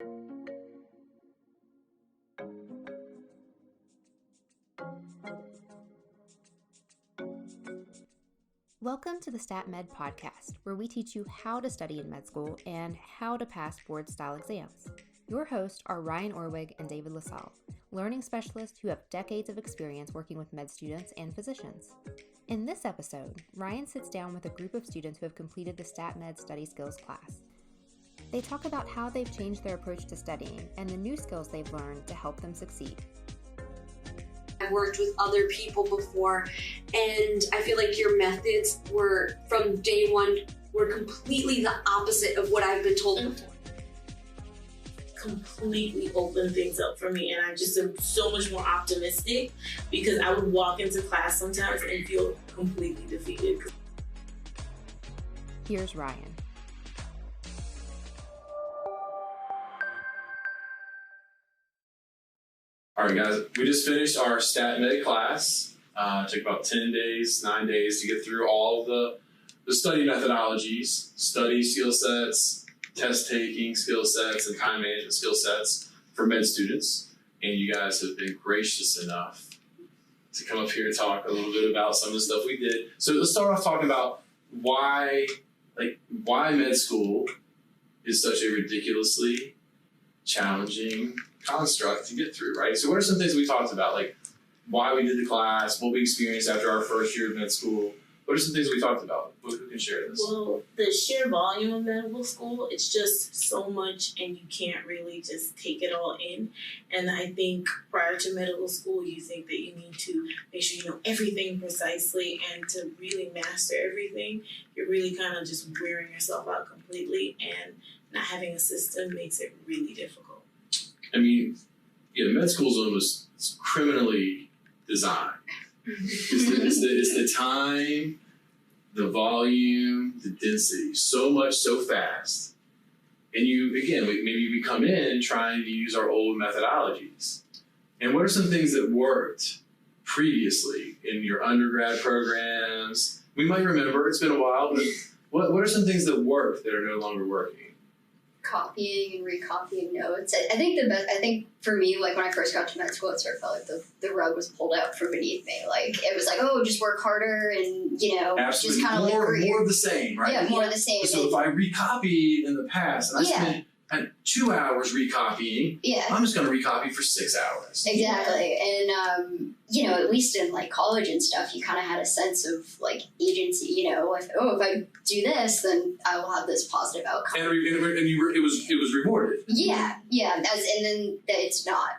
Welcome to the STATMed podcast, where we teach you how to study in med school and how to pass board-style exams. Your hosts are Ryan Orwig and David LaSalle, learning specialists who have decades of experience working with med students and physicians. In this episode, Ryan sits down with a group of students who have completed the STATMed Study Skills Class. They talk about how they've changed their approach to studying and the new skills they've learned to help them succeed. I've worked with other people before, and I feel like your methods were, from day one, were completely the opposite of what I've been told before. Completely opened things up for me, and I just am so much more optimistic because I would walk into class sometimes and feel completely defeated. Here's Ryan. All right, guys, we just finished our STATMed class. It took about 9 days to get through all of the study methodologies, study skill sets, test taking skill sets, and time management skill sets for med students. And you guys have been gracious enough to come up here and talk a little bit about some of the stuff we did. So let's start off talking about why med school is such a ridiculously challenging construct to get through, right? So what are some things we talked about, like why we did the class, what we experienced after our first year of med school? What are some things we talked about? Who can share this? Well, the sheer volume of medical school, it's just so much, and you can't really just take it all in. And I think prior to medical school, you think that you need to make sure you know everything precisely, and to really master everything, you're really kind of just wearing yourself out completely, and not having a system makes it really difficult. I mean, med school is almost criminally designed. It's the time, the volume, the density, so much, so fast. And maybe we come in trying to use our old methodologies. And what are some things that worked previously in your undergrad programs? We might remember, it's been a while, but what are some things that worked that are no longer working? Copying and recopying notes. I think for me, like when I first got to med school, it sort of felt like the rug was pulled out from beneath me. Like it was like, oh, just work harder and absolutely. Just kind of more of the same, right? Yeah, more of the same. So if I recopied in the past and I spent 2 hours recopying, I'm just going to recopy for 6 hours. Exactly. And at least in like college and stuff, you kind of had a sense of like agency. If I do this, then I will have this positive outcome. And it was rewarded. Yeah. And then it's not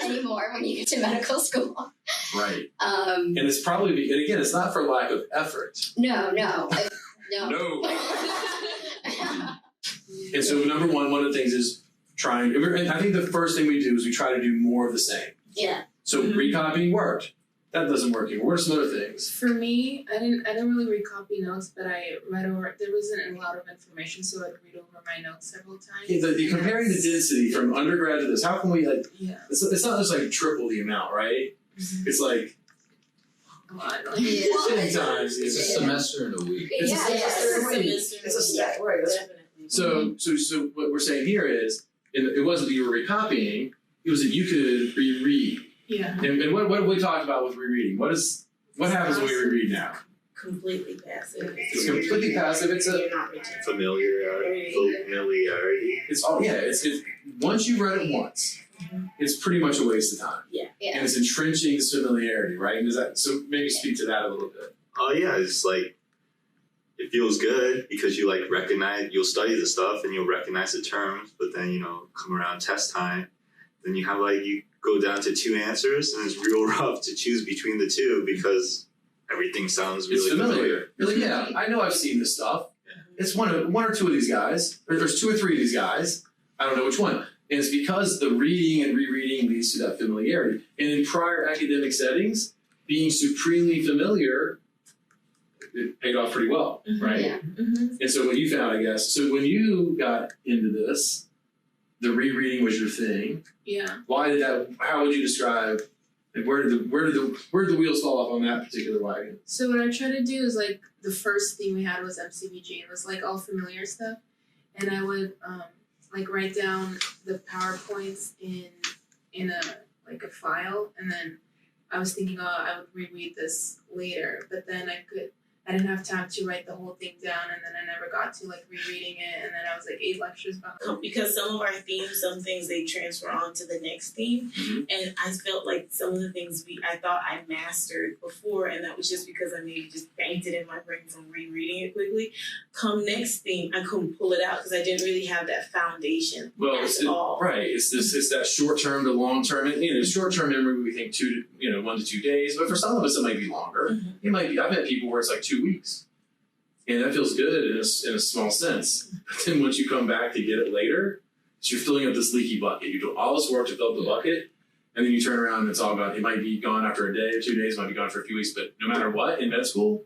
anymore when you get to medical school. Right. And it's probably, and again, it's not for lack of effort. No. No. And so number one of the things is and I think the first thing we do is we try to do more of the same. Yeah. So recopying worked. That doesn't work anymore. What are some other things? For me, I didn't really recopy notes, but I read over. There wasn't a lot of information, so I'd read over my notes several times. Yeah, comparing the density from undergrad to this, how can we it's not just like triple the amount, right? Mm-hmm. It's like a lot. 10 times. It's a semester in a week. It's a semester in a week. It's a step, right? Definitely. So what we're saying here is, it wasn't that you were recopying, it was that you could reread. Yeah. And what have we talked about with rereading? What happens when we reread now? Completely passive. It's completely passive. It's familiarity. It's once you've read it once, it's pretty much a waste of time. Yeah. And it's entrenching this familiarity, right? So maybe speak to that a little bit. Oh yeah, it's like it feels good because you'll study the stuff and you'll recognize the terms, but then come around test time, then you have you go down to 2 answers, and it's real rough to choose between the two because everything sounds really familiar. You're like, yeah, I know I've seen this stuff. It's one or two of these guys, or there's 2 or 3 of these guys. I don't know which one. And it's because the reading and rereading leads to that familiarity. And in prior academic settings, being supremely familiar, it paid off pretty well, right? Yeah. Mm-hmm. And so what you found, I guess, so when you got into this, the rereading was your thing. Yeah. Why did that? How would you describe? Where did the wheels fall off on that particular wagon? So what I tried to do is the first thing we had was MCVG. It was all familiar stuff, and I would like write down the PowerPoints in a file, and then I was thinking, I would reread this later, but then I didn't have time to write the whole thing down, and then I never got to like rereading it, and then I was like 8 lectures behind. Because some of our themes, some things they transfer on to the next theme, and I felt like some of the things I thought I mastered before, and that was just because I maybe just banked it in my brain from rereading it quickly. Come next theme, I couldn't pull it out because I didn't really have that foundation at all. Right. It's that short term to long term, and short term memory we think 1 to 2 days, but for some of us it might be longer. It might be. I've met people where it's like 2 weeks, and that feels good in a small sense. But then once you come back to get it later, so you're filling up this leaky bucket. You do all this work to fill up the bucket, and then you turn around and it's all gone. It might be gone after a day or 2 days. It might be gone for a few weeks. But no matter what, in med school,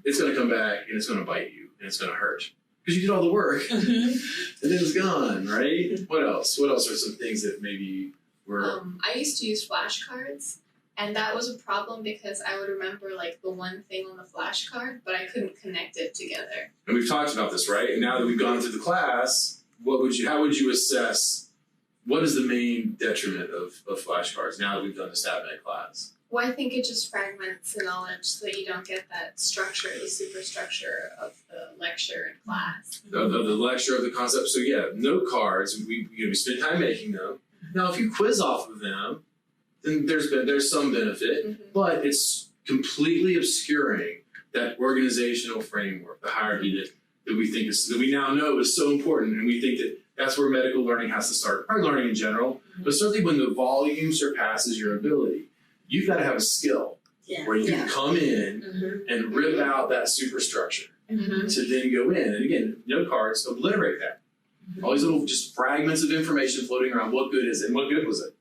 it's going to come back and it's going to bite you and it's going to hurt because you did all the work and then it's gone. Right? What else? What else are some things that maybe were? I used to use flashcards. And that was a problem because I would remember like the one thing on the flashcard, but I couldn't connect it together. And we've talked about this, right? And now that we've gone through the class, how would you assess what is the main detriment of flashcards now that we've done the STATMed class? Well, I think it just fragments the knowledge so that you don't get that structure, the superstructure of the lecture in class. The lecture of the concept. So yeah, note cards, we spend time making them. Now if you quiz off of them, then there's some benefit, but it's completely obscuring that organizational framework, the hierarchy that we think that we now know is so important, and we think that that's where medical learning has to start, or learning in general, but certainly when the volume surpasses your ability, you've got to have a skill where you can come in and rip out that superstructure to then go in. And again, note cards obliterate that. All these little just fragments of information floating around. What good is it? And what good was it?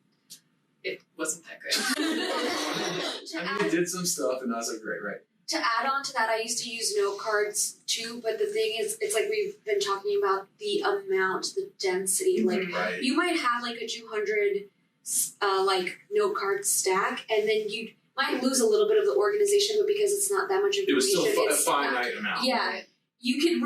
It wasn't that good. I mean, we did some stuff and not so great, right? To add on to that, I used to use note cards too, but the thing is, it's like we've been talking about the amount, the density. Like you might have like a 200 note card stack, and then you might lose a little bit of the organization, but because it's not that much information, it was still a finite amount. Yeah, you could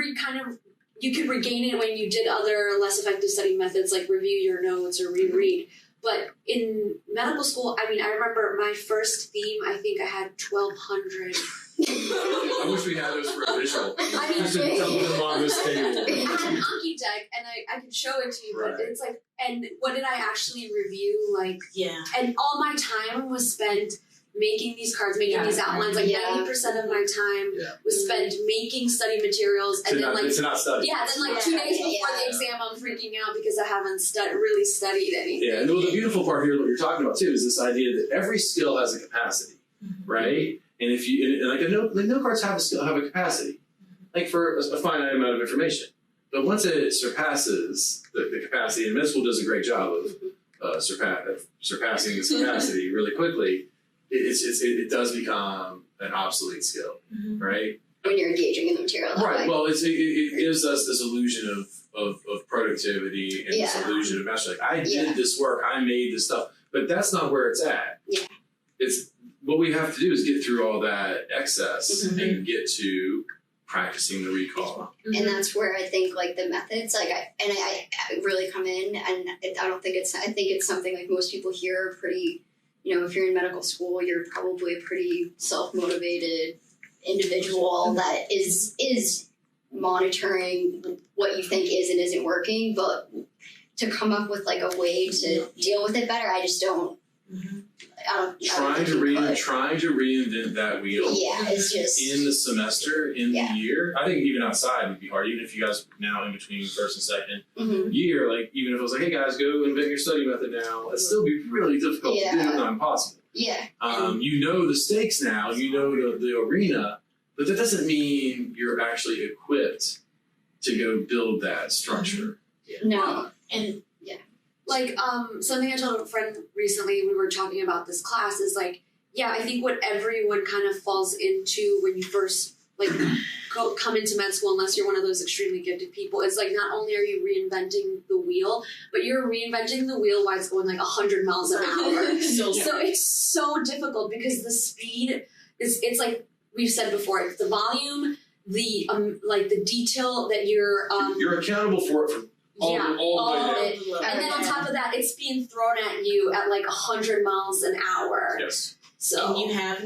you could regain it when you did other less effective study methods like review your notes or reread. But in medical school, I mean, I remember my first theme, I think I had 1,200. I wish we had those for a visual. I mean, just to dump them on this table. I had an Anki deck, and I could show it to you, but it's like, and what did I actually review? Like, and all my time was spent making these cards, making these outlines. Like 90% of my time was spent making study materials, and then to not study. Yeah, then like 2 days before the exam, I'm freaking out because I haven't really studied anything. Yeah, and the beautiful part here, what you're talking about too, is this idea that every skill has a capacity, right? And if you note cards have a capacity, like for a finite amount of information. But once it surpasses the capacity, and med school does a great job of surpassing this capacity really quickly. It does become an obsolete skill, right? When you're engaging in the material. Right. Well, it gives us this illusion of productivity and this illusion of mastery. Like, I did this work, I made this stuff, but that's not where it's at. Yeah. It's what we have to do is get through all that excess and get to practicing the recall. And that's where I think like the methods, like I really come in, and I think it's something like most people here are pretty. You know, if you're in medical school, you're probably a pretty self-motivated individual that is monitoring what you think is and isn't working. But to come up with like a way to deal with it better, I just don't. Trying to reinvent that wheel. Yeah, it's just in the semester, in the year. I think even outside would be hard. Even if you guys now in between first and second year, like even if it was like, hey guys, go invent your study method now, it'd still be really difficult to do, if not impossible. Yeah. You know the stakes now. You know the arena, but that doesn't mean you're actually equipped to go build that structure. No. And like, something I told a friend recently, we were talking about this class, is like, I think what everyone kind of falls into when you first, like, come into med school, unless you're one of those extremely gifted people, is like, not only are you reinventing the wheel, but you're reinventing the wheel while it's going like 100 miles an hour. So it's so difficult because the speed it's like we've said before, it's the volume, the like the detail that you're accountable for it all the way down. And then on top of that, it's being thrown at you at like 100 miles an hour. Yes. So and you have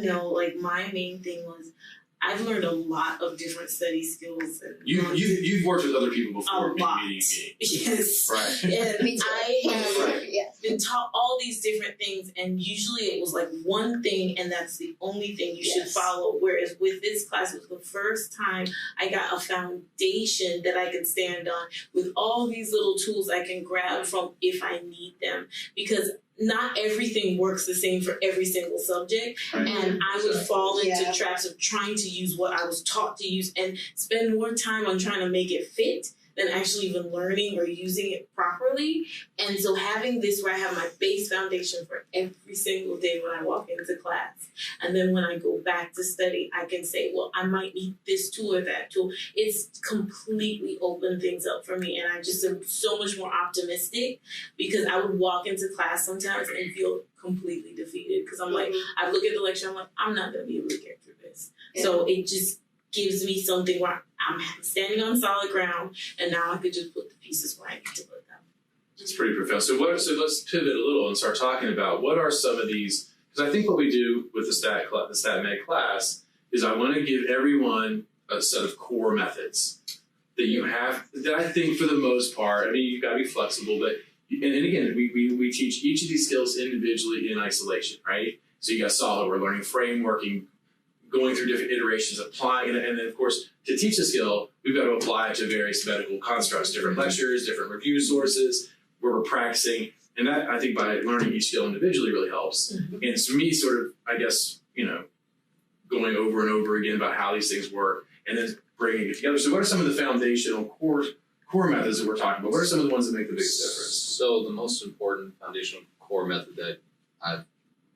my main thing was I've learned a lot of different study skills. And You've worked with other people before meeting me. Yes. Right. And Me too. I have Yeah. been taught all these different things, and usually it was like one thing, and that's the only thing you should follow. Whereas with this class, it was the first time I got a foundation that I could stand on with all these little tools I can grab from if I need them. Because not everything works the same for every single subject. Right. And I would fall into Yeah. traps of trying to use what I was taught to use and spend more time on trying to make it fit than actually even learning or using it properly. And so having this where I have my base foundation for every single day when I walk into class. And then when I go back to study, I can say, well, I might need this tool or that tool. It's completely opened things up for me. And I just am so much more optimistic because I would walk into class sometimes and feel completely defeated because I'm like, I look at the lecture, I'm like, I'm not going to be able to get through this. Yeah. So it just gives me something where I'm standing on solid ground, and now I could just put the pieces where I need to put them. It's pretty profound. So let's pivot a little and start talking about what are some of these, because I think what we do with the StatMed class is I want to give everyone a set of core methods that you have, that I think for the most part, I mean, you've got to be flexible, but, and again, we teach each of these skills individually in isolation, right? So you got solid, we're learning frameworking, going through different iterations, applying it, and then of course, to teach the skill, we've got to apply it to various medical constructs, different lectures, different review sources, where we're practicing, and that, I think, by learning each skill individually really helps. And it's for me, sort of, I guess, going over and over again about how these things work, and then bringing it together. So what are some of the foundational core methods that we're talking about? What are some of the ones that make the biggest difference? So the most important foundational core method that I've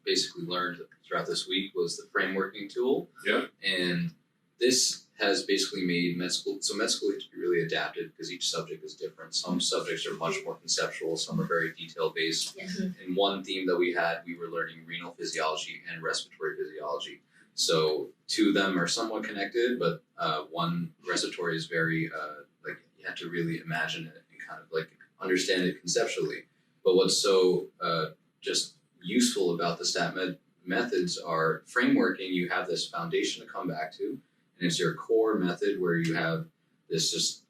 basically learned throughout this week was the frameworking tool. Yeah. And this has basically made med school, so med school has to be really adapted because each subject is different. Some subjects are much more conceptual, some are very detail based. In one theme that we had, we were learning renal physiology and respiratory physiology. So two of them are somewhat connected, but one, respiratory, is very, like, you have to really imagine it and kind of like understand it conceptually. But what's so just useful about the StatMed methods are frameworking. You have this foundation to come back to, and it's your core method where you have this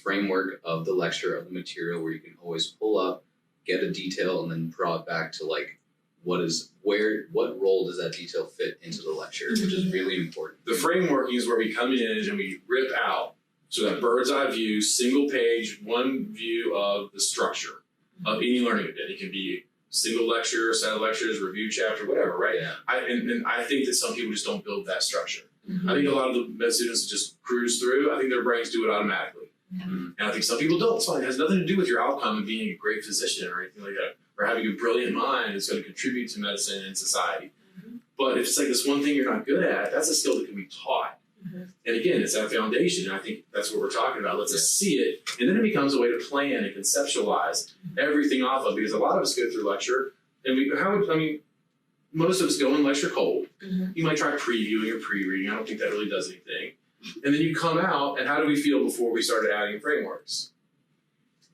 framework of the lecture, of the material, where you can always pull up, get a detail, and then draw it back to like what role does that detail fit into the lecture, which is really important. The frameworking is where we come in and we rip out, so that bird's eye view, single page, one view of the structure of any learning event. It can be single lecture, set of lectures, review chapter, whatever, right? Yeah. And I think that some people just don't build that structure. I think a lot of the med students just cruise through. I think their brains do it automatically. And I think some people don't. It's fine. It has nothing to do with your outcome of being a great physician or anything like that, or having a brilliant mind that's going to contribute to medicine and society. But if it's like this one thing you're not good at, that's a skill that can be taught. And again, it's that foundation, and I think that's what we're talking about. Let's just see it, and then it becomes a way to plan and conceptualize everything off of, because a lot of us go through lecture, and most of us go in lecture cold. You might try previewing or pre-reading. I don't think that really does anything. And then you come out, and how do we feel before we started adding frameworks?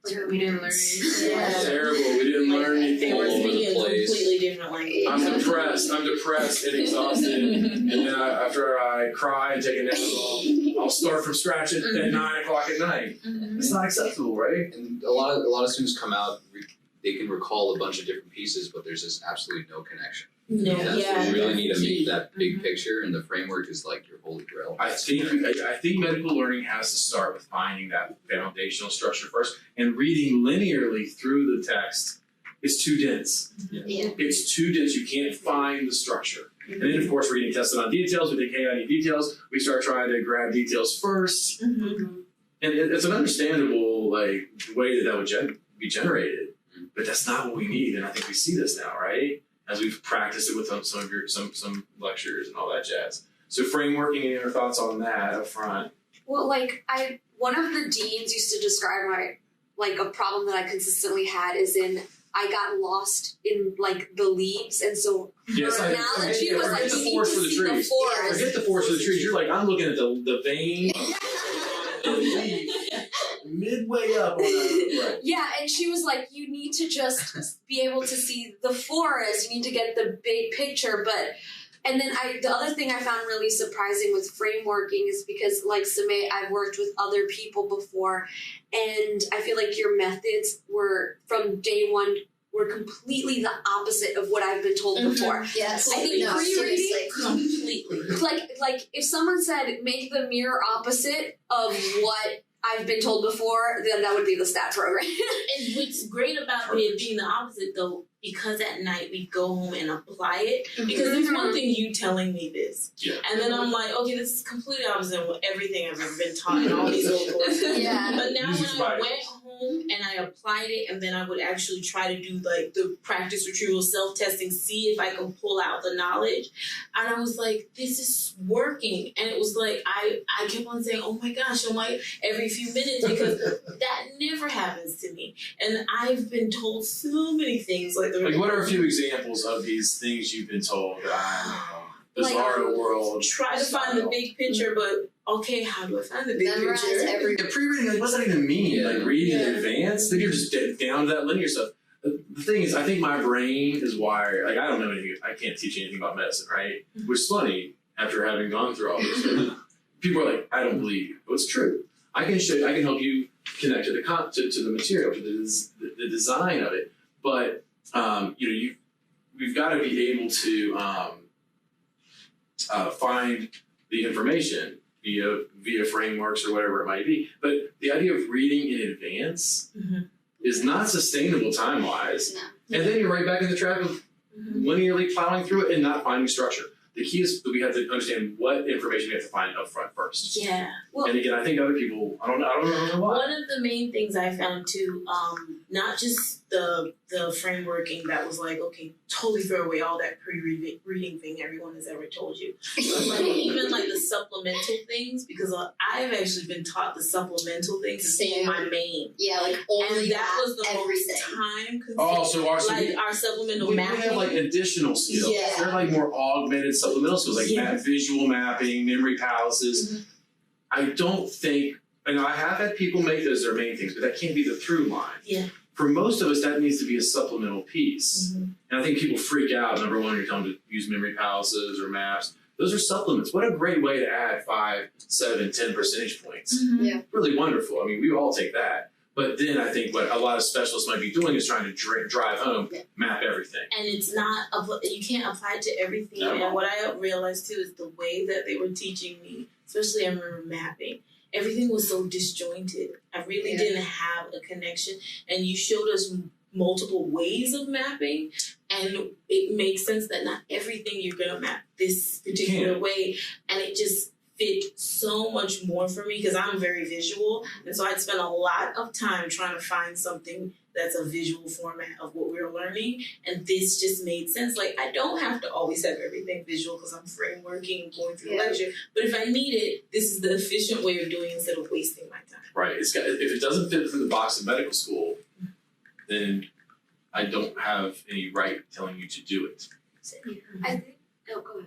We didn't learn anything. Yeah. Terrible. We didn't learn anything. They were All over the speaking a place. completely different language. I'm depressed and exhausted. And then after I cry and take a nap, I'll start from scratch at 9 o'clock at night. It's not acceptable, right? And a lot of students come out, they can recall a bunch of different pieces, but there's just absolutely no connection. No, And that's yeah, where you really that's need to key. make that big picture, and the framework is like your holy grail. I think medical learning has to start with finding that foundational structure first, and reading linearly through the text is too dense. Yeah. It's too dense. You can't find the structure. And then, of course, we're getting tested on details. We think, hey, I need details. We start trying to grab details first. And it's an understandable way that would be generated. But that's not what we need. And I think we see this now, right? As we've practiced it with some lectures and all that jazz. So frameworking, any other thoughts on that up front? Well, one of the deans used to describe a problem that I consistently had is I got lost in the leaves, and so Yes, her analogy was forget you the need to forest for the see trees. the forest. Forget the forest for the trees. You're like, I'm looking at the vein of the leaf midway up on that. Right. Yeah, and she was like, you need to just be able to see the forest. You need to get the big picture. And then the other thing I found really surprising with frameworking is because, like Samay, I've worked with other people before, and I feel like your methods were from day one were completely the opposite of what I've been told before. Yes, I think pre-reading completely. like if someone said make the mirror opposite of what I've been told before, then that would be the STAT program. And what's great about it being the opposite, though, because at night we go home and apply it. Because there's one thing you telling me this, and then I'm like, okay, this is completely opposite of everything I've ever been taught in all these old courses. But now when I went home and I applied it, and then I would actually try to do like the practice retrieval self-testing, see if I can pull out the knowledge, and I was like, this is working. And it was like I kept on saying, oh my gosh, I'm like every few minutes, because that never happens to me. And I've been told so many things like what are a few examples of these things you've been told? Bizarre in the world. Try to find the big picture, but okay, how do I find the big Memorize picture? everything. Yeah, pre-reading, like, what does that even mean? Like reading in advance? Then you're just down to that linear stuff. The thing is, I think my brain is wired. Like, I don't know anything. I can't teach anything about medicine, right? Which is funny after having gone through all this. People are like, I don't believe you. But it's true. I can show you. I can help you connect to the material, to the design of it. But we've got to be able to find the information via frameworks or whatever it might be. But the idea of reading in advance is not sustainable time-wise. No. And then you're right back in the trap of linearly plowing through it and not finding structure. The key is that we have to understand what information we have to find up front first. Yeah. Well, and again, I think other people, I don't know why. One of the main things I found too, not just the frameworking that was like, okay, totally throw away all that pre-reading thing everyone has ever told you. But like even like the supplemental things, because I've actually been taught the supplemental things is my main. Yeah, like only and that was the everything. most time consuming. Oh, so our supplemental mapping. We have like additional skills. Yeah. They're like more augmented supplemental skills, like visual mapping, memory palaces. I don't think, I have had people make those their main things, but that can't be the through line. Yeah. For most of us, that needs to be a supplemental piece. And I think people freak out, number one, you're telling them to use memory palaces or maps. Those are supplements. What a great way to add 5, 7, 10 percentage points. Yeah. Really wonderful. I mean, we all take that. But then I think what a lot of specialists might be doing is trying to drive home, map everything. And it's not, you can't apply it to everything. No. And what I realized too is the way that they were teaching me, especially I remember mapping, everything was so disjointed. I really didn't have a connection. And you showed us multiple ways of mapping, and it makes sense that not everything you're going to map this particular way. And it just fit so much more for me because I'm very visual. And so I'd spend a lot of time trying to find something that's a visual format of what we're learning. And this just made sense. Like, I don't have to always have everything visual because I'm frameworking and going through the lecture. But if I need it, this is the efficient way of doing it instead of wasting my time. Right. If it doesn't fit within the box of medical school, then I don't have any right telling you to do it. I think, go ahead.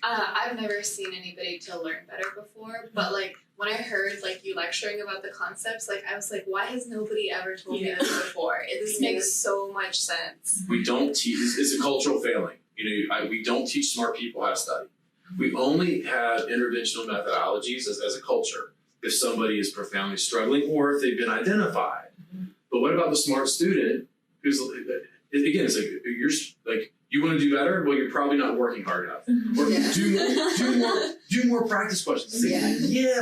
I've never seen anybody to learn better before, but like when I heard like you lecturing about the concepts, like I was like, why has nobody ever told me this before? This makes so much sense. We don't teach. It's a cultural failing. We don't teach smart people how to study. We only have interventional methodologies as a culture if somebody is profoundly struggling or if they've been identified. But what about the smart student who's, again, it's like, you're like, you want to do better? Well, you're probably not working hard enough. Or do more practice questions.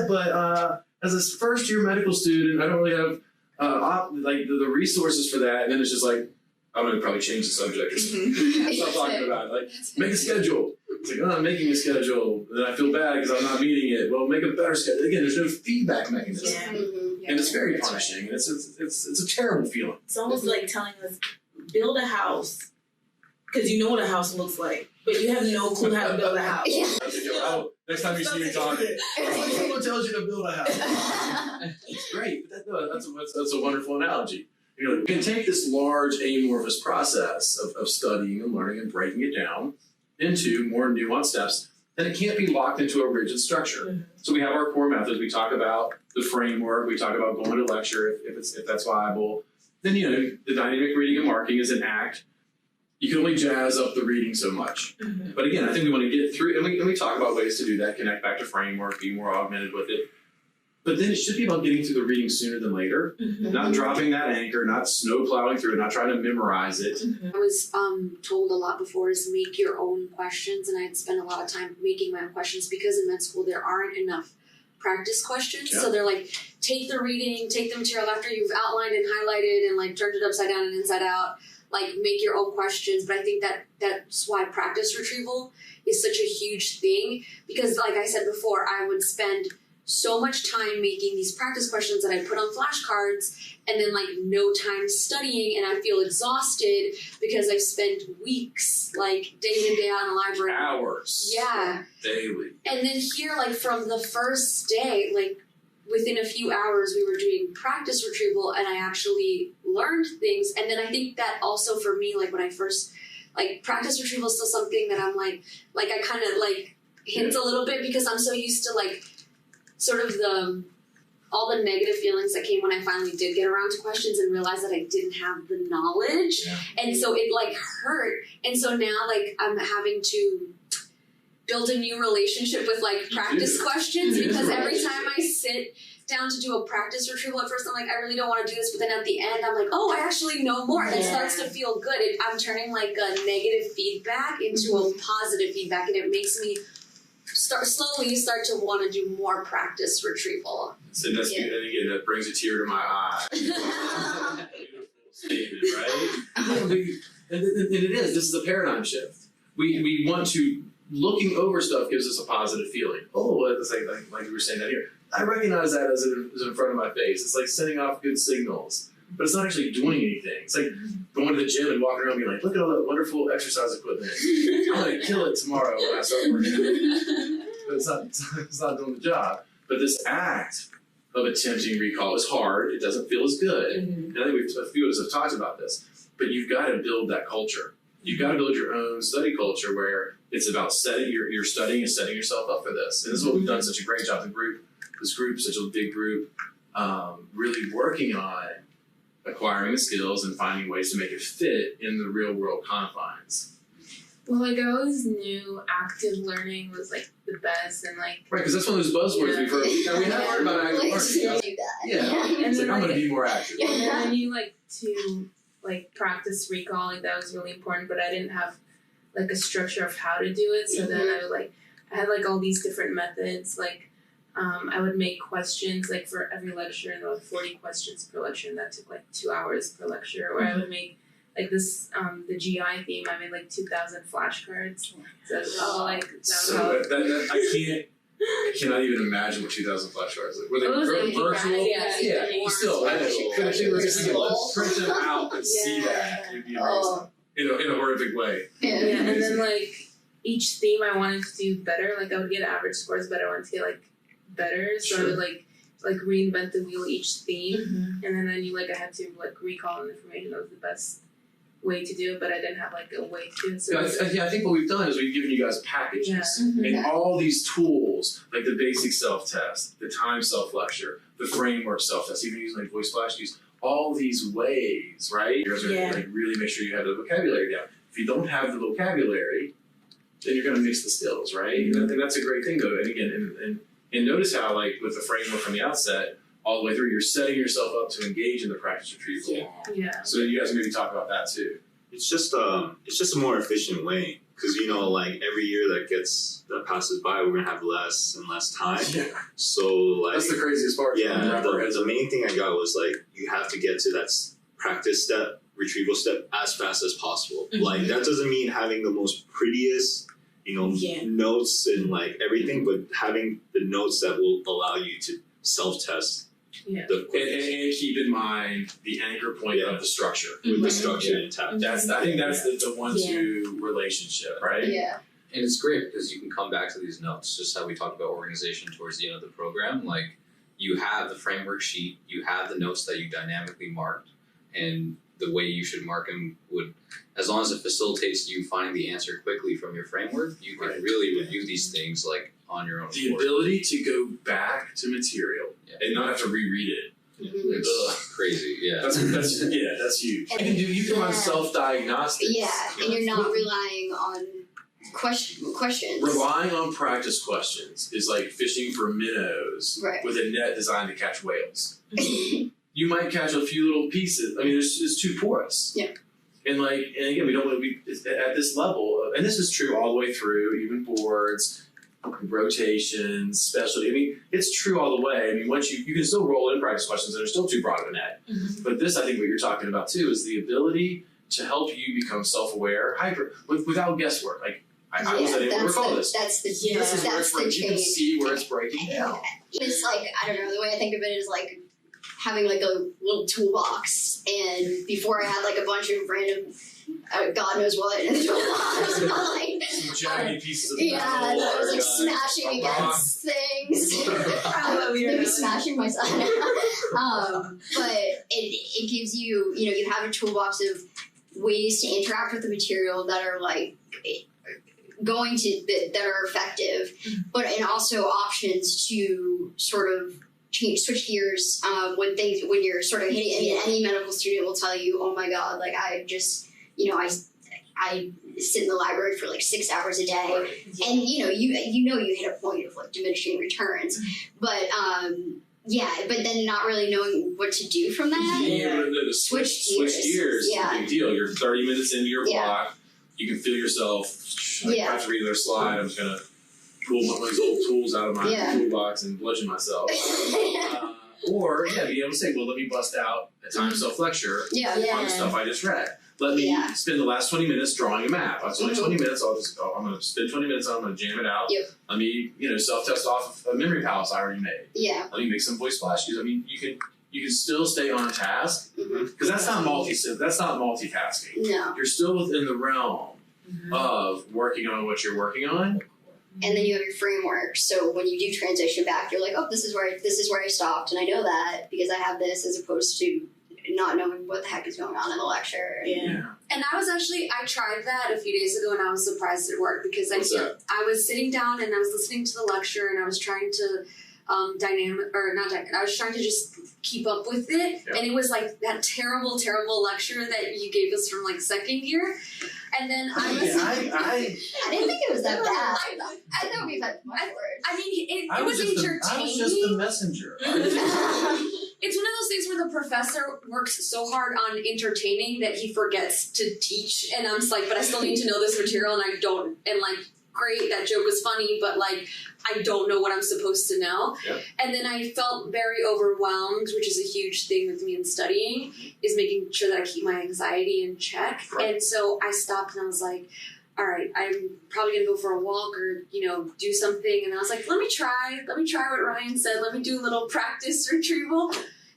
But as a first year medical student, I don't really have the resources for that. And then it's just like, I'm going to probably change the subject. Stop talking about it. Like, make a schedule. It's like, I'm making a schedule. And then I feel bad because I'm not meeting it. Well, make a better schedule. Again, there's no feedback mechanism. And it's very punishing. And it's a terrible feeling. It's almost like telling us, build a house. Because you know what a house looks like, but you have no clue how to build a house. Next time you see me talking, someone tells you to build a house. It's great. But that's a wonderful analogy. You can take this large amorphous process of studying and learning and breaking it down into more nuanced steps and it can't be locked into a rigid structure. So we have our core methods. We talk about the framework. We talk about going to lecture if that's viable. Then, the dynamic reading and marking is an act. You can only jazz up the reading so much. But again, I think we want to get through, and we talk about ways to do that, connect back to framework, be more augmented with it. But then it should be about getting through the reading sooner than later, not dropping that anchor, not snow plowing through it, not trying to memorize it. I was told a lot before is make your own questions, and I'd spend a lot of time making my own questions because in med school there aren't enough practice questions. So they're like, take the reading, take the material after you've outlined and highlighted and like turned it upside down and inside out, like make your own questions. But I think that's why practice retrieval is such a huge thing, because like I said before, I would spend so much time making these practice questions that I put on flashcards and then like no time studying, and I feel exhausted because I've spent weeks like day in and day out in the library. Hours. Yeah. Daily. And then here, like from the first day, like within a few hours we were doing practice retrieval and I actually learned things. And then I think that also for me, like when I first, like practice retrieval is still something that I'm like I kind of like hint a little bit because I'm so used to like sort of all the negative feelings that came when I finally did get around to questions and realized that I didn't have the knowledge. Yeah. And so it like hurt. And so now like I'm having to build a new relationship with like practice questions because every time I sit down to do a practice retrieval at first I'm like, I really don't want to do this, but then at the end I'm like, oh, I actually know more. And it starts to feel good. I'm turning like a negative feedback into a positive feedback, and it makes me slowly start to want to do more practice retrieval. So that's and again, that brings a tear to my eye. Beautiful statement, right? And it is. This is a paradigm shift. We want to, looking over stuff gives us a positive feeling. Oh, it's like we were saying that here. I recognize that as in front of my face. It's like sending off good signals, but it's not actually doing anything. It's like going to the gym and walking around and being like, look at all that wonderful exercise equipment. I'm going to kill it tomorrow when I start working out. But it's not doing the job. But this act of attempting recall is hard. It doesn't feel as good. And I think a few of us have talked about this. But you've got to build that culture. You've got to build your own study culture where it's about you're studying and setting yourself up for this. And this is what we've done such a great job. This group, such a big group, really working on acquiring the skills and finding ways to make it fit in the real world confines. Well, like I always knew active learning was like the best, and like right, because that's one of those buzzwords we've heard. We have heard about active learning. And it's then, like I'm going to be more active. And then you like to like practice recall, like that was really important. But I didn't have like a structure of how to do it. So then I had like all these different methods. Like I would make questions like for every lecture, and there were 40 questions per lecture, and that took like 2 hours per lecture. Or I would make like this, the GI theme, I made like 2,000 flashcards. So I cannot even imagine what 2,000 flashcards like. Were they virtual? Yeah. Still, if you were to print them out and see that, it'd be amazing. In a horrific way. And then like each theme I wanted to do better. Like I would get average scores, but I wanted to get like better. So I would like reinvent the wheel each theme, and then I knew like I had to like recall information. That was the best way to do it, but I didn't have like a way to do it. So I think what we've done is we've given you guys packages and all these tools, like the basic self-test, the time self-lecture, the framework self-test, even using like voice flash keys, all these ways, right? You guys are like really make sure you have the vocabulary down. If you don't have the vocabulary, then you're going to mix the skills, right? And that's a great thing though. And again, and notice how like with the framework from the outset, all the way through, you're setting yourself up to engage in the practice retrieval. Yeah. So you guys maybe talk about that too. It's just a more efficient way, because like every year that passes by, we're gonna have less and less time. Yeah. So like that's the craziest part. Yeah. The main thing I got was like you have to get to that practice step, retrieval step as fast as possible. Like that doesn't mean having the most prettiest notes and like everything, but having the notes that will allow you to self-test. And keep in mind the anchor point of the structure. With the structure intact. I think that's the 1-2 relationship, right? Yeah. And it's great because you can come back to these notes, just how we talked about organization towards the end of the program. Like you have the framework sheet, you have the notes that you dynamically marked, and the way you should mark them would, as long as it facilitates you finding the answer quickly from your framework, you can really review these things like on your own. The ability to go back to material and not have to reread it. It's crazy, That's huge. And you can run self-diagnostics. And you're not relying on questions. Relying on practice questions is like fishing for minnows with a net designed to catch whales. You might catch a few little pieces. I mean, it's too porous. And again, we don't want to be at this level, and this is true all the way through, even boards, rotations, specialty. I mean, it's true all the way. I mean, once you can still roll in practice questions that are still too broad of a net. But this, I think, what you're talking about too, is the ability to help you become self-aware, without guesswork. Like I wasn't able to recall this. That's the change. You can see where it's breaking down. It's like, I don't know, the way I think of it is like having like a little toolbox, and before I had like a bunch of random God knows what in the toolbox. Some jaggedy pieces of metal. I was like smashing against things. Maybe smashing myself. But it gives you, you have a toolbox of ways to interact with the material that are like that are effective, and also options to sort of switch gears when you're sort of hitting. Any medical student will tell you, oh my God, like I just, I sit in the library for like 6 hours a day, and you hit a point of like diminishing returns, but but then not really knowing what to do from that. Being able to switch gears is a big deal. You're 30 minutes into your block, you can feel yourself. I have to read another slide. I'm just gonna pull one of these old tools out of my toolbox and bludgeon myself. Or be able to say, well, let me bust out a time self-lecture on the stuff I just read. Let me spend the last 20 minutes drawing a map. It's only 20 minutes. I'm going to spend 20 minutes on it. I'm going to jam it out. Let me, self-test off a memory palace I already made. Let me make some voice flashes. I mean, you can still stay on task, because that's not multitasking. No. You're still within the realm of working on what you're working on. And then you have your framework. So when you do transition back, you're like, oh, this is where I stopped, and I know that because I have this, as opposed to not knowing what the heck is going on in the lecture. And I tried that a few days ago, and I was surprised it worked, because I was sitting down and I was listening to the lecture, and I was trying to I was trying to just keep up with it, and it was like that terrible lecture that you gave us from like second year, and then I was I didn't think it was that bad. I thought we've had much worse. I mean, it was entertaining. I was just the messenger. It's one of those things where the professor works so hard on entertaining that he forgets to teach, and I'm just like, but I still need to know this material, and I don't, and like, great, that joke was funny, but like, I don't know what I'm supposed to know. And then I felt very overwhelmed, which is a huge thing with me in studying, is making sure that I keep my anxiety in check. And so I stopped and I was like, all right, I'm probably going to go for a walk or, do something. And I was like, let me try what Ryan said. Let me do a little practice retrieval.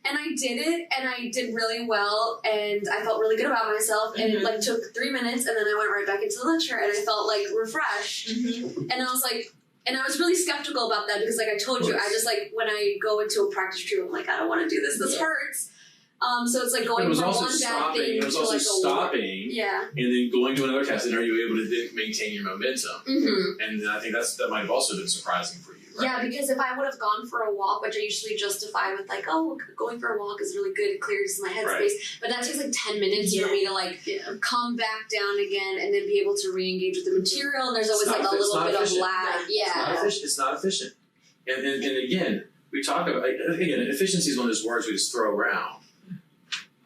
And I did it, and I did really well, and I felt really good about myself, and it like took 3 minutes, and then I went right back into the lecture, and I felt like refreshed. And I was like, and I was really skeptical about that, because like I told you, I just like, when I go into a practice room, I'm like, I don't want to do this. This hurts. So it's like going from one bad thing it was to also like stopping, and then going to another test, and are you able to then maintain your momentum? And I think that might have also been surprising for you. Right? Yeah, because if I would have gone for a walk, which I usually justify with like, oh, going for a walk is really good, it clears my headspace, but that takes like 10 minutes for me to like come back down again and then be able to re-engage with the material, and there's always like a little bit of lag. It's not efficient. And again, we talk about, efficiency is one of those words we just throw around.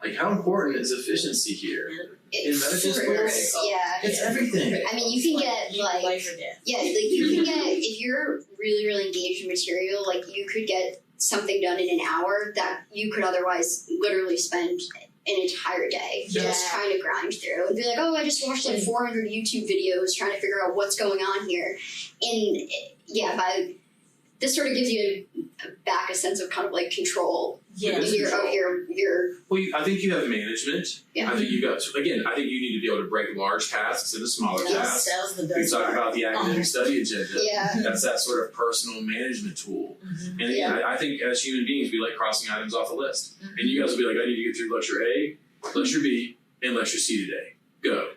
Like, how important is efficiency here? In medical school? It's everything. I mean, you can get like, life or death. You can get, if you're really, really engaged in material, like you could get something done in an hour that you could otherwise literally spend an entire day just trying to grind through and be like, oh, I just watched like 400 YouTube videos trying to figure out what's going on here. And this sort of gives you back a sense of kind of like control. Your Well, I think you have management. I think I think you need to be able to break large tasks into smaller tasks. We talk about the academic study agenda. That's that sort of personal management tool. And I think as human beings, we like crossing items off the list. And you guys will be like, I need to get through lecture A, lecture B, and lecture C today. Go.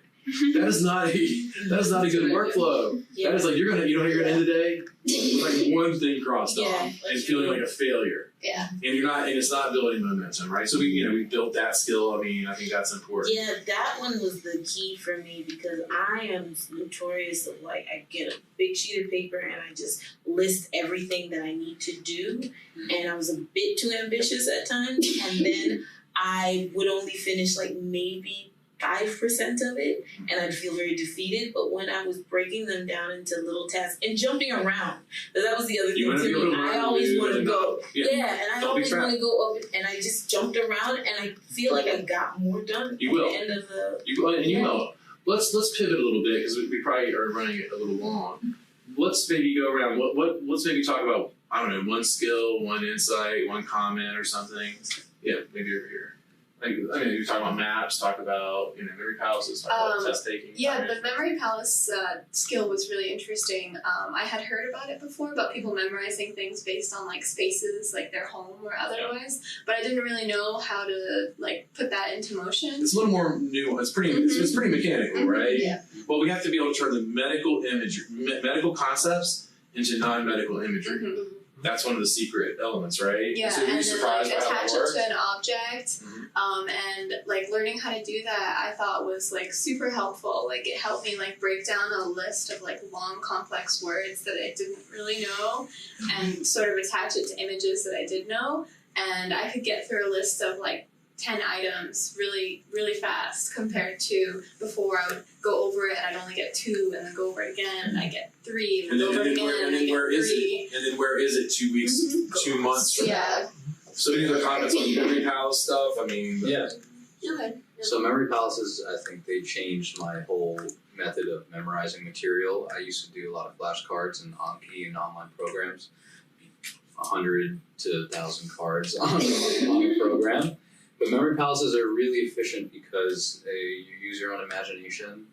That is not a good workflow. Yeah. That is like, you're gonna end the day with like one thing crossed off and feeling like a failure. Yeah. And it's not building momentum, right? So we built that skill. I mean, I think that's important. Yeah, that one was the key for me because I am notorious of like, I get a big sheet of paper and I just list everything that I need to do. And I was a bit too ambitious at times. And then I would only finish like maybe 5% of it, and I'd feel very defeated. But when I was breaking them down into little tasks and jumping around, because that was the other thing to me. I always want to go, and I always want to go up, and I just jumped around, and I feel like I got more done at the end of the. You will. Let's pivot a little bit because we probably are running it a little long. Let's maybe go around. Let's maybe talk about, I don't know, one skill, one insight, one comment or something. Yeah, maybe over here. I mean, you talk about maps, talk about memory palaces, talk about test taking. Yeah, the memory palace skill was really interesting. I had heard about it before, about people memorizing things based on like spaces, like their home or otherwise. But I didn't really know how to like put that into motion. It's a little more new. It's pretty mechanical, right? Yeah. Well, we have to be able to turn the medical concepts into non-medical imagery. Mm-hmm. That's one of the secret elements, right? Yeah, so and then like attach it to an object, Mm-hmm. and like learning how to do that, I thought was like super helpful. Like it helped me like break down a list of like long, complex words that I didn't really know, and sort of attach it to images that I did know, and I could get through a list of like 10 items really, really fast compared to before I would go over it and I'd only get 2 and then go over it again and I get 3 and then go over it again and then where is it? And then where is it 2 weeks, 2 months from now? So any other comments on memory palace stuff? I mean, Yeah. Okay. So memory palaces, I think they changed my whole method of memorizing material. I used to do a lot of flashcards and Anki and online programs, 100 to 1,000 cards on a program. But memory palaces are really efficient because you use your own imagination,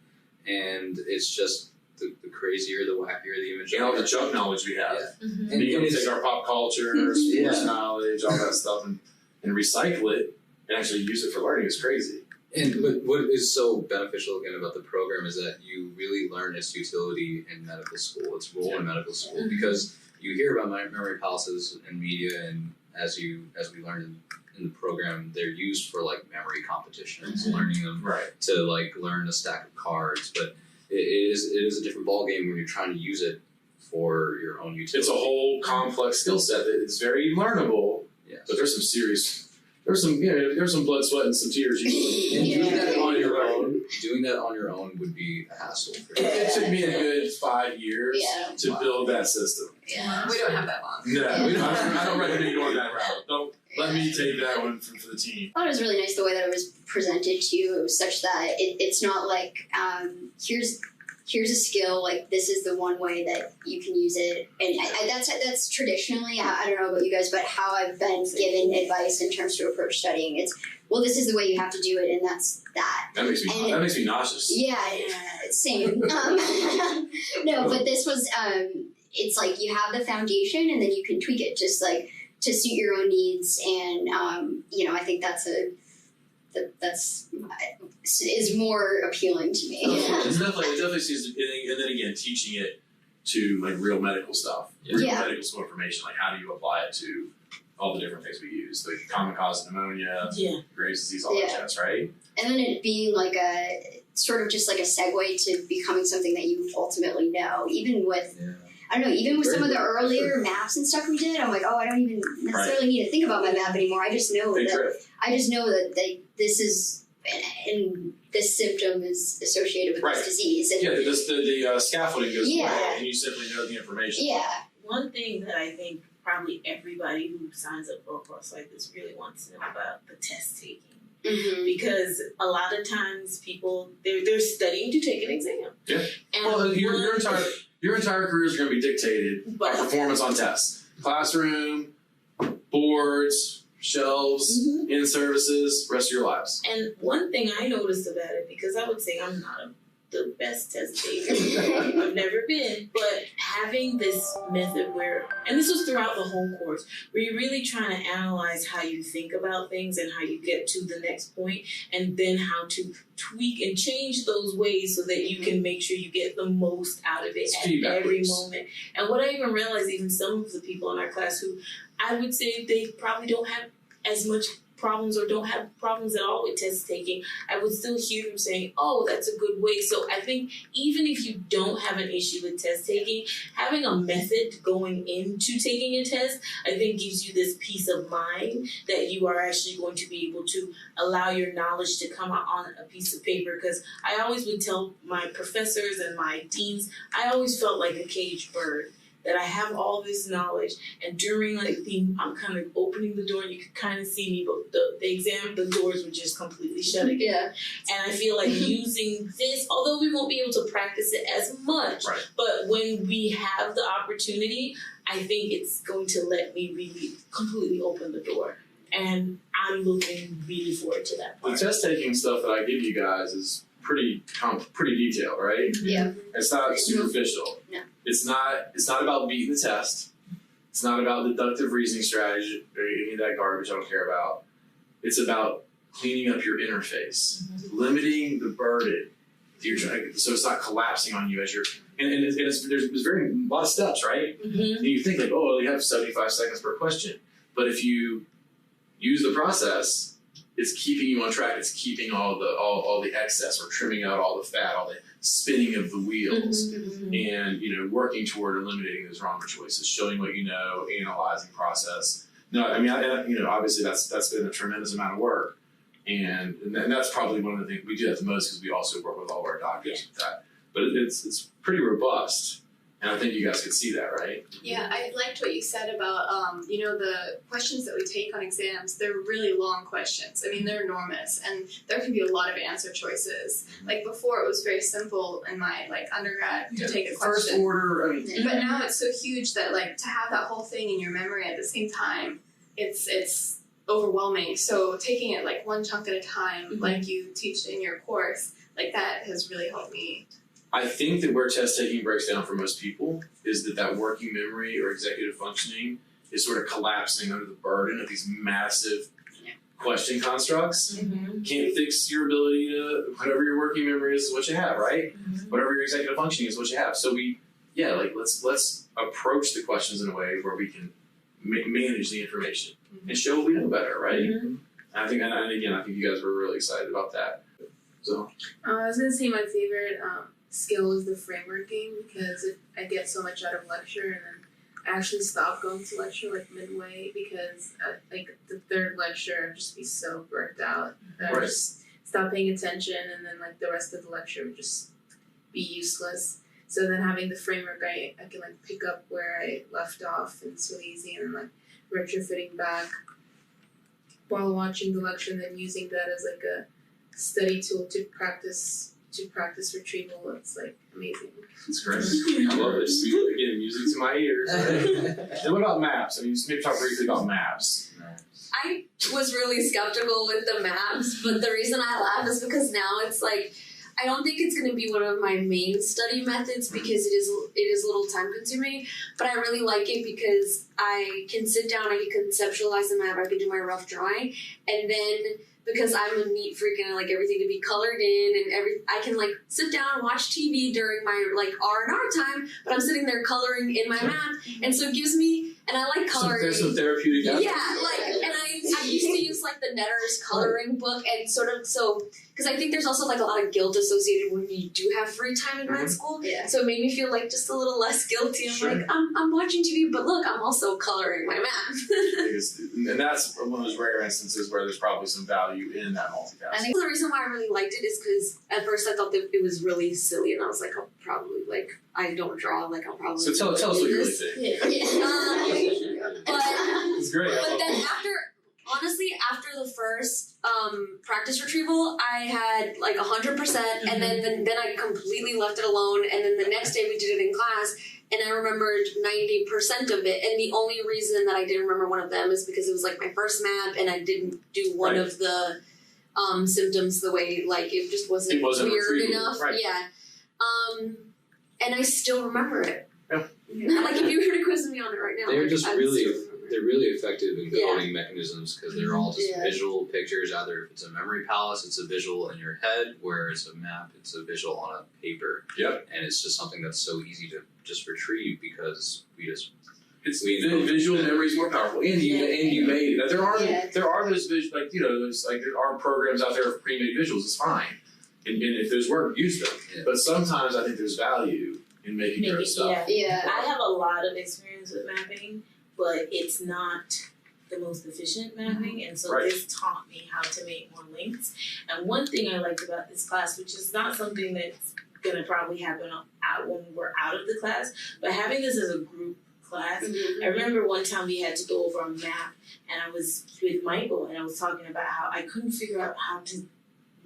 and it's just the crazier, the wackier the image. all the junk knowledge we have. Yeah. Mm-hmm. And you can take our pop culture, sports knowledge, all that stuff, and recycle it and actually use it for learning is crazy. And what is so beneficial again about the program is that you really learn its utility in medical school, its role in medical school, because you hear about memory palaces in media, and as we learn in the program, they're used for like memory competitions, learning them to like learn a stack of cards. But it is a different ballgame when you're trying to use it for your own utility. It's a whole complex skill set that is very learnable. Yes. But there's some blood, sweat, and some tears. Doing that on your own would be a hassle. It took me a good 5 years to build that system. Yeah. We don't have that long. No, we don't. I don't recommend going that route. Don't let me take that one for the team. I thought it was really nice the way that it was presented to you. It was such that it's not like here's a skill, like this is the one way that you can use it, and that's traditionally, I don't know about you guys, but how I've been given advice in terms to approach studying. It's, well, this is the way you have to do it, and that's that. That makes me nauseous. Yeah, same. No, but this was it's like you have the foundation, and then you can tweak it just like to suit your own needs, and I think that's is more appealing to me. It definitely seems, and then again, teaching it to like real medical stuff, real medical school information, like how do you apply it to all the different things we use, like common cause of pneumonia, Graves' disease, all that jazz, right? And then it being like a sort of just like a segue to becoming something that you ultimately know, even with. I don't know, even with some of the earlier maps and stuff we did, I'm like, I don't even necessarily need to think about my map anymore. I just know that this is, and this symptom is associated with this disease. And the scaffolding goes away, and you simply know the information. Yeah. One thing that I think probably everybody who signs up for a course like this really wants to know about the test taking. Mm-hmm. Because a lot of times people, they're studying to take an exam. Yeah. And well, your entire career is going to be dictated by performance on tests. Classroom, boards, shelves, in services, rest of your lives. And one thing I noticed about it, because I would say I'm not a the best test taker. I've never been, but having this method where, and this was throughout the whole course, where you're really trying to analyze how you think about things and how you get to the next point, and then how to tweak and change those ways so that you can make sure you get the most out of it at every moment. And what I even realized, even some of the people in our class who I would say they probably don't have as much problems or don't have problems at all with test taking, I would still hear them saying, oh, that's a good way. So I think even if you don't have an issue with test taking, having a method going into taking a test, I think gives you this peace of mind that you are actually going to be able to allow your knowledge to come out on a piece of paper. Because I always would tell my professors and my deans, I always felt like a caged bird. That I have all this knowledge, and during I'm kind of opening the door, and you could kind of see me, but the exam, the doors were just completely shut again. Yeah. And I feel like using this, although we won't be able to practice it as much, Right. but when we have the opportunity, I think it's going to let me really completely open the door. And I'm looking really forward to that part. The test taking stuff that I give you guys is pretty detailed, right? Yeah. It's not superficial. No. It's not about beating the test. It's not about deductive reasoning strategy or any of that garbage I don't care about. It's about cleaning up your interface, limiting the burden that you're trying to, so it's not collapsing on you as you're, and there's a lot of steps, right? Mm-hmm. And you think like, oh, you have 75 seconds per question. But if you use the process, it's keeping you on track. It's keeping all the excess, or trimming out all the fat, all the spinning of the wheels, and working toward eliminating those wrong choices, showing what you know, analyzing process. No, I mean, obviously that's been a tremendous amount of work, and that's probably one of the things we do that the most, because we also work with all of our doctors with that. But it's pretty robust. And I think you guys could see that, right? Yeah, I liked what you said about, the questions that we take on exams, they're really long questions. I mean, they're enormous, and there can be a lot of answer choices. Like before, it was very simple in my undergrad to take a First question. order, I mean, But now it's so huge that to have that whole thing in your memory at the same time, it's overwhelming. So taking it one chunk at a time, like you teach in your course, that has really helped me. I think that where test taking breaks down for most people is that working memory or executive functioning is sort of collapsing under the burden of these massive question constructs. Can't fix your ability to, whatever your working memory is what you have, right? Whatever your executive functioning is what you have. So let's approach the questions in a way where we can manage the information and show what we know better, right? And I think you guys were really excited about that. So I was gonna say my favorite skill is the frameworking, because I get so much out of lecture, and then I actually stopped going to lecture midway, because the third lecture I'd just be so burnt out that I would just stop paying attention, and then the rest of the lecture would just be useless. So then having the framework, I can pick up where I left off, and it's really easy, and then retrofitting back while watching the lecture, and then using that as a study tool to practice retrieval. It's amazing. it's great. I love it. Again, music to my ears. Right? And what about maps? I mean, just maybe talk briefly about maps. I was really skeptical with the maps, but the reason I laugh is because now it's I don't think it's going to be one of my main study methods, because it is a little time consuming, but I really like it because I can sit down, I can conceptualize the map, I can do my rough drawing, and then because I'm a neat freak and I like everything to be colored in, and I can sit down and watch TV during my R&R time, but I'm sitting there coloring in my map, and so it gives me, and I like coloring. There's some therapeutic aspect. Yeah, and I used to use the Netter's coloring book, and because I think there's also a lot of guilt associated when you do have free time in med school. Yeah. So it made me feel just a little less guilty. I'm I'm watching TV, but look, I'm also coloring my map. And that's one of those rare instances where there's probably some value in that multitasking. I think the reason why I really liked it is because at first I thought that it was really silly, and I was I'll probably I don't draw, I'll probably. So tell us what you really think. But It's great. But then after the first practice retrieval, I had 100%, and then I completely left it alone. And then the next day we did it in class, and I remembered 90% of it. And the only reason that I didn't remember one of them is because it was my first map, and I didn't do one of the symptoms the way it just wasn't weird enough. Right. Yeah. And I still remember it. Yeah. Like if you were to quiz me on it right now, They're like, just I would really, still remember it. they're really effective in Yeah. coding mechanisms because they're all just visual pictures. Either if it's a memory palace, it's a visual in your head, where it's a map, it's a visual on a paper. Yep. And it's just something that's so easy to just retrieve because It's visual memory is more powerful, and you made it. There are those visual, like there are programs out there of pre-made visuals. It's fine, and if those work, use them. Yeah. But sometimes I think there's value in making your own stuff. Yeah. I have a lot of experience with mapping, but it's not the most efficient mapping, and so Right. this taught me how to make more links. And one thing I liked about this class, which is not something that's going to probably happen when we're out of the class, but having this as a group class. I remember one time we had to go over a map, and I was with Michael, and I was talking about how I couldn't figure out how to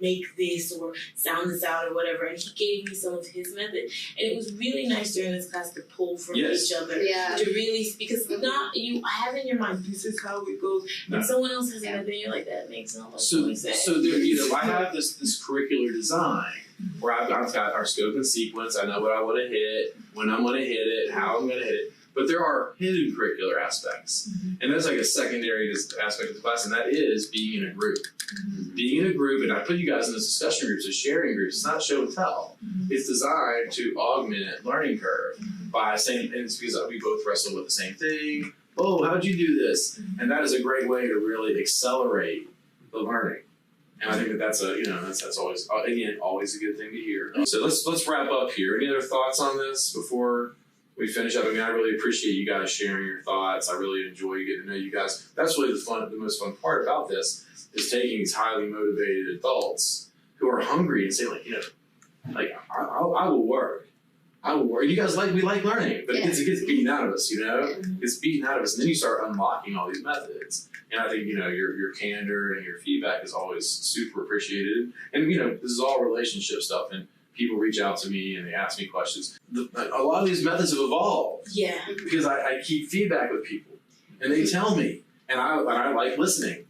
make this or sound this out or whatever, and he gave me some of his method, and it was really nice during this class to pull from each other to really, because not you have in your mind this is how it goes, and someone else has another, and you're like, that makes no sense. So there, I have this curricular design where I've got our scope and sequence. I know what I want to hit, when I'm going to hit it, how I'm going to hit it. But there are hidden curricular aspects, and that's like a secondary aspect of the class, and that is being in a group. Being in a group, and I put you guys in this discussion groups, as sharing groups. It's not show and tell. It's designed to augment learning curve by saying, and it's because we both wrestle with the same thing. Oh, how'd you do this? And that is a great way to really accelerate the learning. And I think that's always, again, always a good thing to hear. So let's wrap up here. Any other thoughts on this before we finish up? I mean, I really appreciate you guys sharing your thoughts. I really enjoy getting to know you guys. That's really the most fun part about this is taking these highly motivated adults who are hungry and saying, like, I will work. I will work. You guys we like learning, but it gets beaten out of us, It gets beaten out of us, and then you start unlocking all these methods. And I think, your candor and your feedback is always super appreciated. And, this is all relationship stuff, and people reach out to me and they ask me questions. A lot of these methods have evolved. Yeah. Because I keep feedback with people, and they tell me, and I like listening,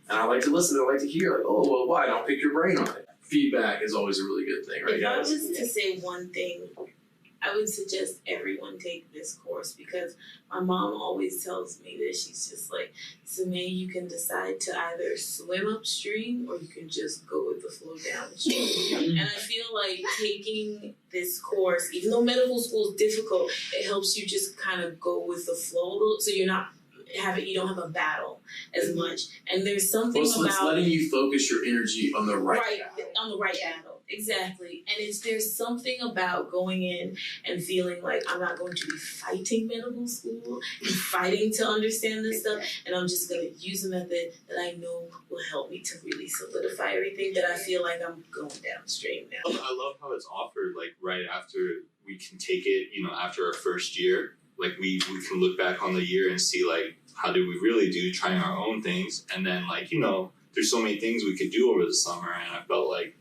and I like to listen. I like to hear, like, oh, well, why? Don't pick your brain on it. Feedback is always a really good thing, right, guys? If I was to say one thing, I would suggest everyone take this course, because my mom always tells me that she's just like, Samay, you can decide to either swim upstream or you can just go with the flow downstream. And I feel like taking this course, even though medical school is difficult, it helps you just kind of go with the flow, so you don't have a battle as much. And there's something about it's letting you focus your energy on the right battle. Exactly. And there's something about going in and feeling like I'm not going to be fighting medical school and fighting to understand this stuff, and I'm just going to use a method that I know will help me to really solidify everything, that I feel like I'm going downstream now. I love how it's offered, like, right after we can take it, after our first year. Like, we can look back on the year and see, like, how did we really do trying our own things, and then, like, there's so many things we could do over the summer, and I felt like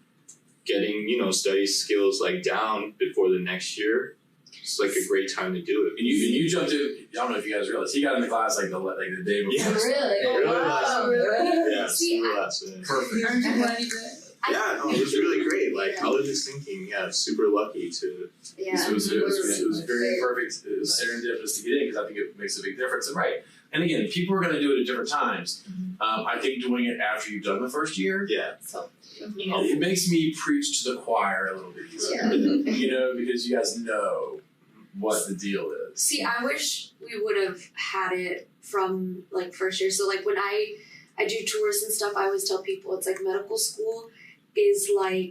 getting, study skills, like, down before the next year, it's like a great time to do it. And you jumped in, I don't know if you guys realize, he got in the class like the day before. Yeah, really? Yeah, super last minute. Perfect. Aren't you glad you did? Yeah, no, it was really great. Like, I was just thinking, super lucky to. Yeah. It was very perfect. It was serendipitous to get in, because I think it makes a big difference. And and again, people are going to do it at different times. I think doing it after you've done the first year, it makes me preach to the choir a little bit easier. Because you guys know what the deal is. See, I wish we would have had it from, like, first year. So, like, when I do tours and stuff, I always tell people it's like medical school is like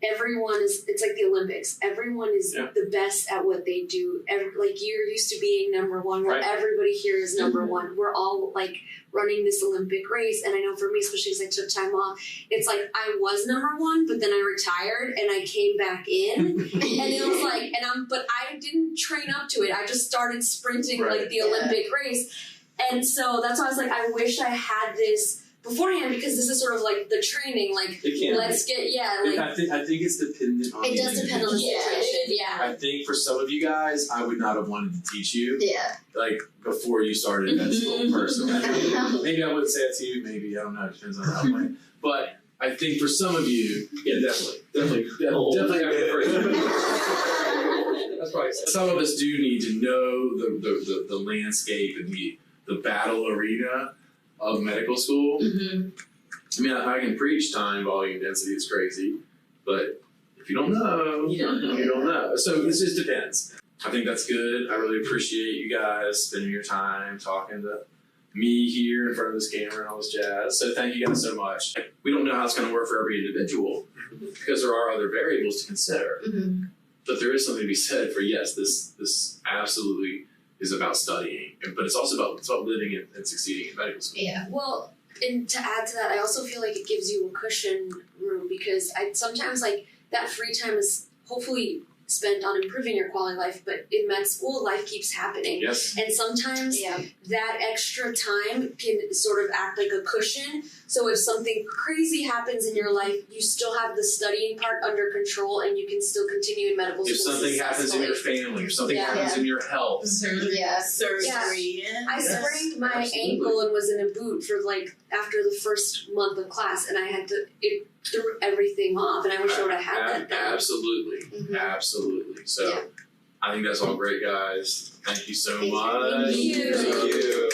it's like the Olympics. Everyone is the best at what they do. Like, you're used to being number one, where everybody here is number one. We're all, like, running this Olympic race. And I know for me, especially because I took time off, it's like I was number one, but then I retired and I came back in. And it was like, but I didn't train up to it. I just started sprinting like the Olympic race. And so that's why I was like, I wish I had this beforehand, because this is sort of like the training, like, let's get, I think it's dependent on it does depend on the situation, I think for some of you guys, I would not have wanted to teach you, like, before you started med school personally. Maybe I wouldn't say it to you, maybe, I don't know, it depends on how it went. But I think for some of you, definitely after the first That's probably some of us do need to know the landscape and the battle arena of medical school. Mm-hmm. I mean, I can preach time, volume, density. It's crazy, but if you don't know, you don't know. So this just depends. I think that's good. I really appreciate you guys spending your time talking to me here in front of this camera and all this jazz. So thank you guys so much. We don't know how it's going to work for every individual because there are other variables to consider. Mm-hmm. But there is something to be said for, yes, this absolutely is about studying, but it's also about living and succeeding in medical school. Yeah. Well, and to add to that, I also feel like it gives you a cushion room because I sometimes like that free time is hopefully spent on improving your quality of life, but in med school, life keeps happening. Yes. And sometimes that extra time can sort of act like a cushion. So if something crazy happens in your life, you still have the studying part under control and you can still continue in medical school. If something happens in your family, if something happens in your health. Surgery. I Yes. sprained my ankle and was in a boot for like after the first month of class, and I had to, it threw everything off, and I wish I would have had that done. Absolutely. Mhm. Absolutely. So Yeah. I think that's all great, guys. Thank you so Thank you. much. Thank you. Thank you.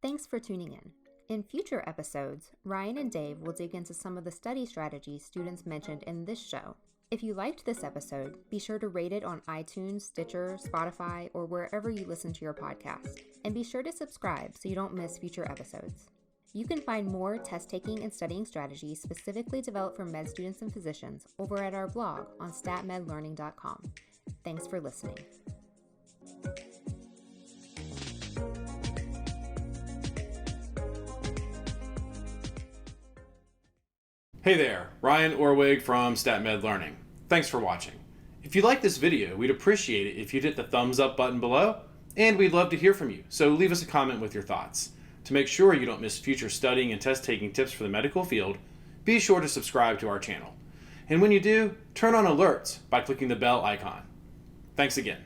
Thanks for tuning in. In future episodes, Ryan and Dave will dig into some of the study strategies students mentioned in this show. If you liked this episode, be sure to rate it on iTunes, Stitcher, Spotify, or wherever you listen to your podcast. And be sure to subscribe so you don't miss future episodes. You can find more test-taking and studying strategies specifically developed for med students and physicians over at our blog on STATMedLearning.com. Thanks for listening. Hey there, Ryan Orwig from STATMed Learning. Thanks for watching. If you like this video, we'd appreciate it if you'd hit the thumbs up button below, and we'd love to hear from you, so leave us a comment with your thoughts. To make sure you don't miss future studying and test-taking tips for the medical field, be sure to subscribe to our channel. And when you do, turn on alerts by clicking the bell icon. Thanks again.